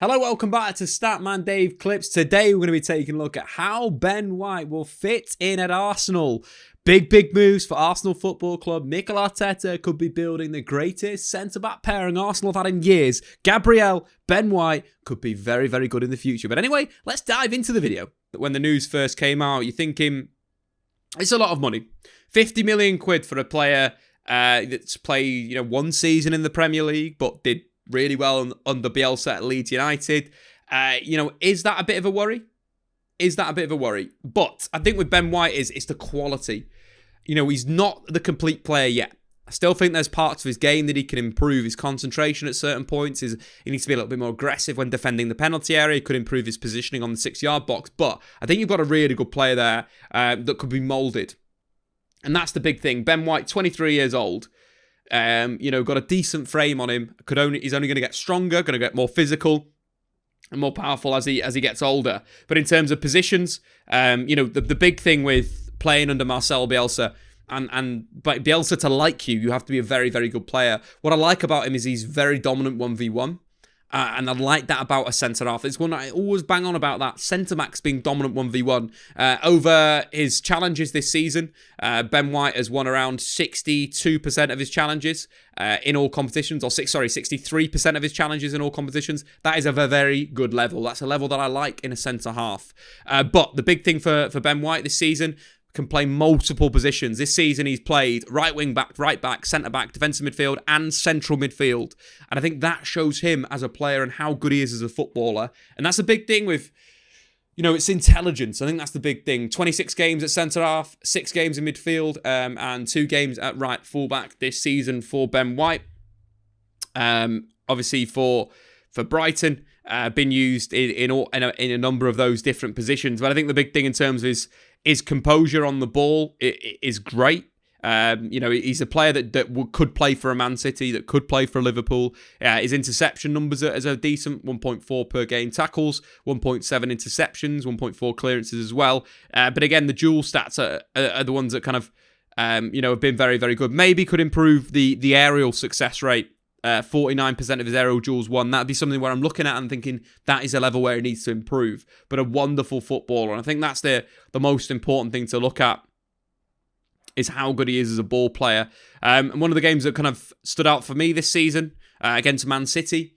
Hello, welcome back to Statman Dave Clips. Today we're going to be taking a look at how Ben White will fit in at Arsenal. Big moves for Arsenal Football Club. Mikel Arteta could be building the greatest centre-back pairing Arsenal have had in years. Gabriel, Ben White could be very good in the future. But anyway, let's dive into the video. When the news first came out, you're thinking, it's a lot of money. 50 million quid for a player that's played one season in the Premier League, but did really well under Bielsa at Leeds United. Is that a bit of a worry? But I think with Ben White it's the quality. He's not the complete player yet. I still think there's parts of his game that he can improve. His concentration at certain points he needs to be a little bit more aggressive when defending the penalty area. He could improve his positioning on the 6-yard box. But I think you've got a really good player there that could be moulded. And that's the big thing. Ben White, 23 years old. Got a decent frame on him. He's only going to get stronger, going to get more physical and more powerful as he gets older. But in terms of positions, the big thing with playing under Marcel Bielsa and Bielsa to like you have to be a very good player. What I like about him is he's very dominant 1v1. And I like that about a centre-half. It's one I always bang on about, that centre-backs being dominant 1v1. Over his challenges this season, Ben White has won around 62% of his challenges in all competitions. 63% of his challenges in all competitions. That is a very good level. That's a level that I like in a centre-half. But the big thing for Ben White this season, can play multiple positions. This season he's played right wing back, right back, centre back, defensive midfield and central midfield. And I think that shows him as a player and how good he is as a footballer. And that's a big thing with, it's intelligence. I think that's the big thing. 26 games at centre half, 6 games in midfield, and 2 games at right full back this season for Ben White. Obviously for Brighton, been used in a number of those different positions. But I think the big thing in terms of his composure on the ball is great. He's a player that could play for a Man City, that could play for Liverpool. His interception numbers are a decent 1.4 per game tackles, 1.7 interceptions, 1.4 clearances as well. But again, the dual stats are the ones that kind of, have been very good. Maybe could improve the aerial success rate. 49% of his aerial duels won. That'd be something where I'm looking at and thinking that is a level where he needs to improve. But a wonderful footballer. And I think that's the most important thing to look at, is how good he is as a ball player. And one of the games that kind of stood out for me this season, against Man City,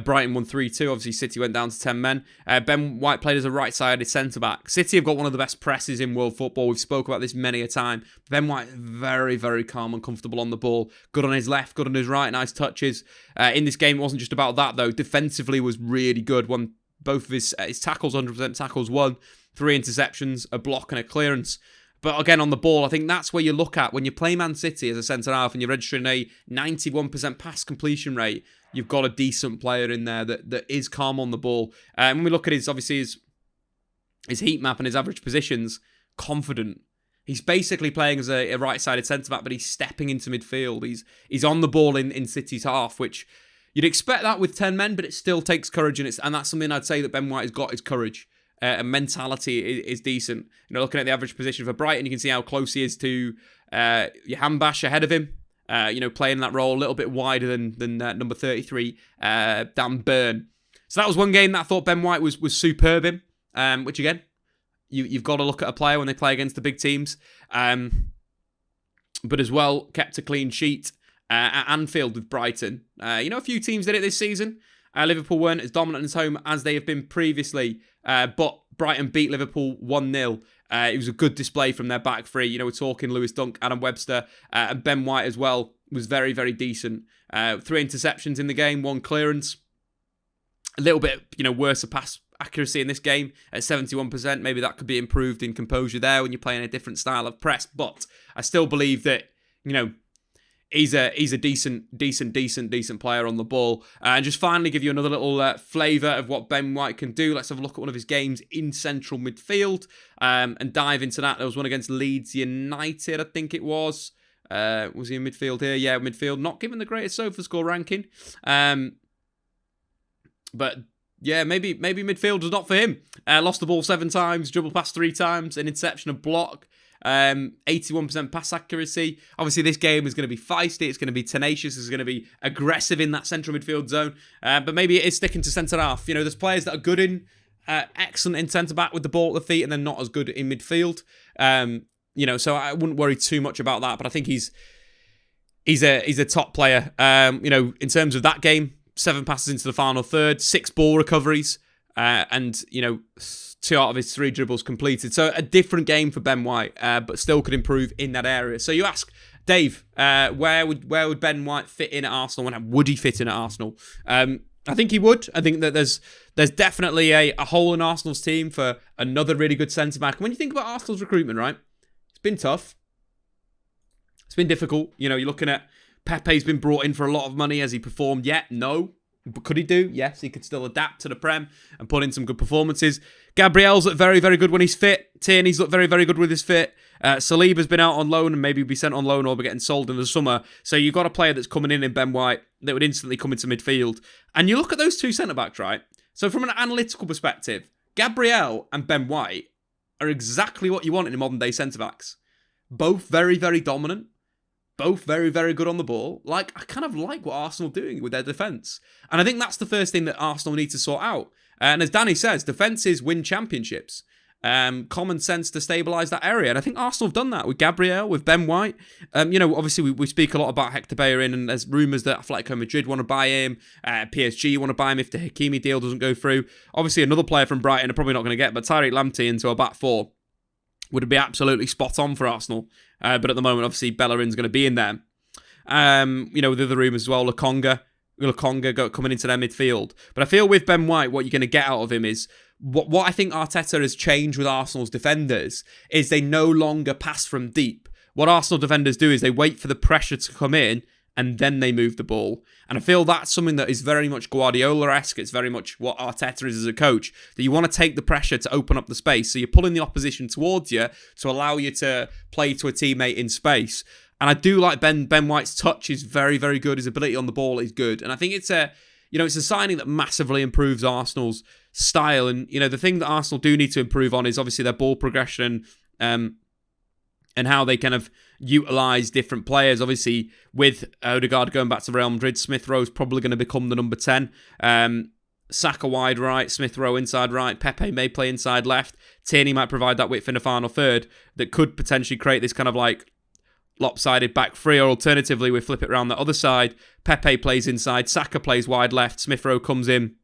Brighton won 3-2. Obviously, City went down to 10 men. Ben White played as a right-sided centre-back. City have got one of the best presses in world football. We've spoke about this many a time. Ben White, very calm and comfortable on the ball. Good on his left, good on his right, nice touches. In this game, it wasn't just about that, though. Defensively was really good. Won both of his tackles, 100% tackles won. 3 interceptions, a block and a clearance. But again, on the ball, I think that's where you look at when you play Man City as a centre-half and you're registering a 91% pass completion rate. You've got a decent player in there that is calm on the ball. And when we look at his heat map and his average positions, confident. He's basically playing as a right-sided centre-back, but he's stepping into midfield. He's on the ball in City's half, which you'd expect that with 10 men, but it still takes courage. And that's something I'd say that Ben White has got, is courage. And mentality is decent. Looking at the average position for Brighton, you can see how close he is to Johan Bash ahead of him. Playing that role a little bit wider than number 33, Dan Burn. So that was one game that I thought Ben White was superb in, which again, you've got to look at a player when they play against the big teams. But as well, kept a clean sheet at Anfield with Brighton. A few teams did it this season. Liverpool weren't as dominant at home as they have been previously, but Brighton beat Liverpool 1-0. It was a good display from their back three. We're talking Lewis Dunk, Adam Webster, and Ben White as well was very decent. 3 interceptions in the game, 1 clearance. A little bit, worse of pass accuracy in this game at 71%. Maybe that could be improved in composure there when you're playing a different style of press. But I still believe that, he's a decent player on the ball. And just finally give you another little flavour of what Ben White can do. Let's have a look at one of his games in central midfield and dive into that. There was one against Leeds United, I think it was. Was he in midfield here? Yeah, midfield. Not given the greatest SofaScore ranking. But yeah, maybe midfield was not for him. Lost the ball 7 times, dribble pass 3 times, an interception, a block. 81% pass accuracy. Obviously, this game is going to be feisty. It's going to be tenacious. It's going to be aggressive in that central midfield zone. But maybe it is sticking to centre half. There's players that are good in, excellent in centre back with the ball at the feet, and then not as good in midfield. So I wouldn't worry too much about that. But I think he's a top player. In terms of that game, 7 passes into the final third, 6 ball recoveries, and 2 out of his 3 dribbles completed. So a different game for Ben White, but still could improve in that area. So you ask, Dave, where would Ben White fit in at Arsenal, and would he fit in at Arsenal? I think he would. I think that there's definitely a hole in Arsenal's team for another really good centre-back. When you think about Arsenal's recruitment, right, it's been tough. It's been difficult. You're looking at Pepe's been brought in for a lot of money. Has he performed yet? No. But could he do? Yes, he could still adapt to the Prem and put in some good performances. Gabriel's looked very, very good when he's fit. Tierney's looked very, very good with his fit. Saliba's been out on loan and maybe be sent on loan or be getting sold in the summer. So you've got a player that's coming in Ben White that would instantly come into midfield. And you look at those 2 centre-backs, right? So from an analytical perspective, Gabriel and Ben White are exactly what you want in modern-day centre-backs. Both very, very dominant. Both very, very good on the ball. I kind of like what Arsenal are doing with their defence. And I think that's the first thing that Arsenal need to sort out. And as Danny says, defences win championships. Common sense to stabilise that area. And I think Arsenal have done that with Gabriel, with Ben White. Obviously we speak a lot about Hector Bellerin, and there's rumours that Atletico Madrid want to buy him. PSG want to buy him if the Hakimi deal doesn't go through. Obviously another player from Brighton are probably not going to get, but Tariq Lamptey into a back 4 would be absolutely spot on for Arsenal. But at the moment, obviously, Bellerin's going to be in there. With other rumours as well, Lokonga coming into their midfield. But I feel with Ben White, what you're going to get out of him is, what I think Arteta has changed with Arsenal's defenders is they no longer pass from deep. What Arsenal defenders do is they wait for the pressure to come in, and then they move the ball. And I feel that's something that is very much Guardiola-esque. It's very much what Arteta is as a coach, that you want to take the pressure to open up the space. So you're pulling the opposition towards you to allow you to play to a teammate in space. And I do like Ben White's touch is very, very good. His ability on the ball is good. And I think it's a signing that massively improves Arsenal's style. And, the thing that Arsenal do need to improve on is obviously their ball progression, and how they kind of utilise different players. Obviously, with Odegaard going back to Real Madrid, Smith Rowe's probably going to become the number 10. Saka wide right, Smith Rowe inside right, Pepe may play inside left. Tierney might provide that width in the final third that could potentially create this kind of lopsided back 3, or alternatively, we flip it around the other side. Pepe plays inside, Saka plays wide left, Smith Rowe comes in,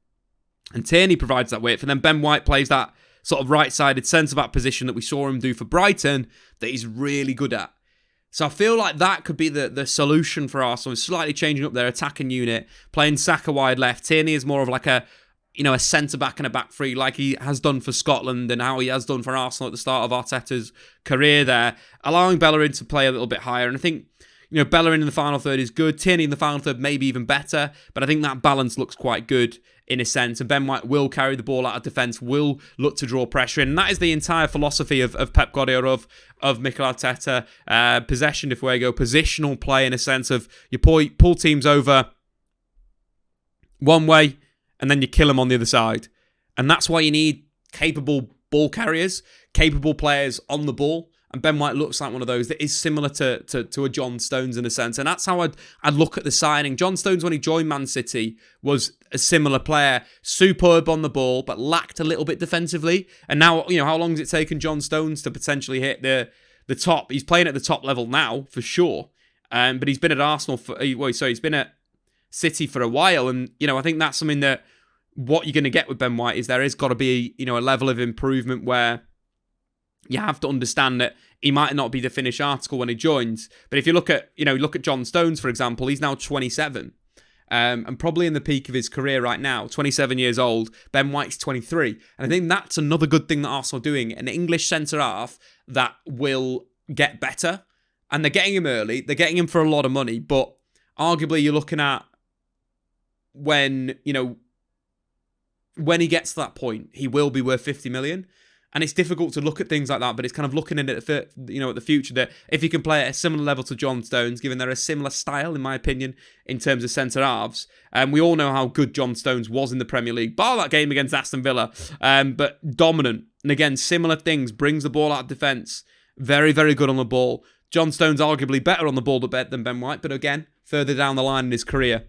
and Tierney provides that width. And then Ben White plays that sort of right-sided centre-back position that we saw him do for Brighton that he's really good at. So I feel like that could be the solution for Arsenal, slightly changing up their attacking unit, playing Saka wide left. Tierney is more of a centre-back and a back 3 like he has done for Scotland and how he has done for Arsenal at the start of Arteta's career there, allowing Bellerin to play a little bit higher. And I think, Bellerin in the final third is good. Tierney in the final third maybe even better, but I think that balance looks quite good in a sense. And Ben White will carry the ball out of defence, will look to draw pressure in. And that is the entire philosophy of Pep Guardiola, of Mikel Arteta. Possession de fuego, positional play in a sense of you pull teams over one way and then you kill them on the other side. And that's why you need capable ball carriers, capable players on the ball. And Ben White looks like one of those that is similar to a John Stones in a sense. And that's how I'd look at the signing. John Stones, when he joined Man City, was a similar player. Superb on the ball, but lacked a little bit defensively. And now, how long has it taken John Stones to potentially hit the top? He's playing at the top level now, for sure. But he's been at Arsenal he's been at City for a while. And, I think that's something that what you're going to get with Ben White is there has got to be, a level of improvement where you have to understand that he might not be the finished article when he joins. But if you look at John Stones, for example, he's now 27. And probably in the peak of his career right now, 27 years old. Ben White's 23. And I think that's another good thing that Arsenal are doing. An English centre-half that will get better. And they're getting him early. They're getting him for a lot of money. But arguably, you're looking at when he gets to that point, he will be worth 50 million. And it's difficult to look at things like that, but it's kind of looking at it at the future, that if he can play at a similar level to John Stones, given they're a similar style, in my opinion, in terms of centre-halves. We all know how good John Stones was in the Premier League, bar that game against Aston Villa, but dominant. And again, similar things, brings the ball out of defence, Very, very good on the ball. John Stone's arguably better on the ball than Ben White, but again, further down the line in his career.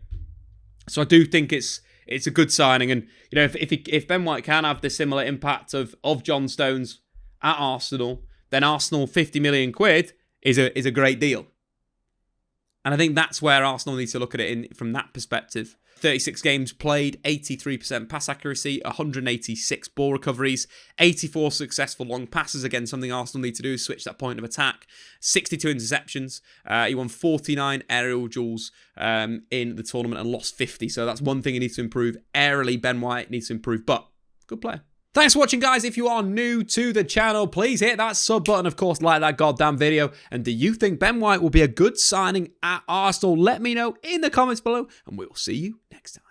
So I do think it's a good signing, and if Ben White can have the similar impact of John Stone's at Arsenal, then Arsenal 50 million quid is a great deal. And I think that's where Arsenal needs to look at it from that perspective. 36 games played, 83% pass accuracy, 186 ball recoveries, 84 successful long passes. Again, something Arsenal need to do is switch that point of attack. 62 interceptions. He won 49 aerial duels in the tournament and lost 50. So that's one thing he needs to improve. Aerially, Ben White needs to improve, but good player. Thanks for watching, guys. If you are new to the channel, please hit that sub button. Of course, like that goddamn video. And do you think Ben White will be a good signing at Arsenal? Let me know in the comments below, and we will see you next time.